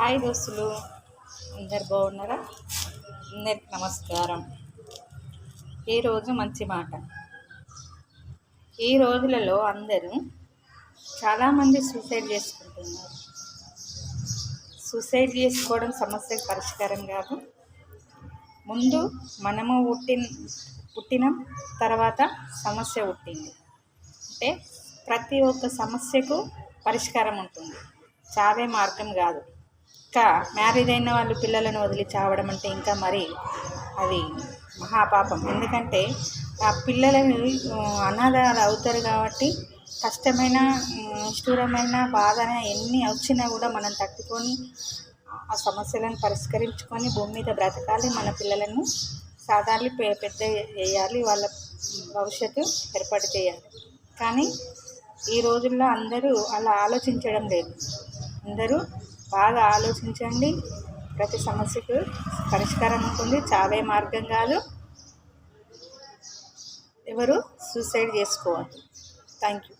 Hi దోస్తులు, అందరు బాగున్నారా? అందరికి నమస్కారం. ఈరోజు మంచి మాట. ఈ రోజులలో అందరూ చాలామంది సూసైడ్ చేసుకుంటున్నారు. సూసైడ్ చేసుకోవడం సమస్యకు పరిష్కారం కాదు. ముందు మనము పుట్టిన తర్వాత సమస్య పుట్టింది అంటే ప్రతి ఒక్క సమస్యకు పరిష్కారం ఉంటుంది, చావే మార్గం కాదు. ఇంకా మ్యారేజ్ అయిన వాళ్ళు పిల్లలను వదిలి చావడం అంటే ఇంకా మరి అది మహాపాపం. ఎందుకంటే ఆ పిల్లలని అనాథాలు అవుతారు కాబట్టి కష్టమైన నిష్ఠూరమైన బాధన ఎన్ని వచ్చినా కూడా మనం తట్టుకొని ఆ సమస్యలను పరిష్కరించుకొని భూమి మీద బ్రతకాలి. మన పిల్లలను సాధారణ పెద్ద చేయాలి, వాళ్ళ భవిష్యత్తు ఏర్పాటు చేయాలి. కానీ ఈ రోజుల్లో అందరూ అలా ఆలోచించడం లేదు. అందరూ బాగా ఆలోచించండి. ప్రతి సమస్యకు పరిష్కారం ఉంటుంది, చావే మార్గం కాదు. ఎవరు సూసైడ్ చేసుకోవద్దు. Thank you.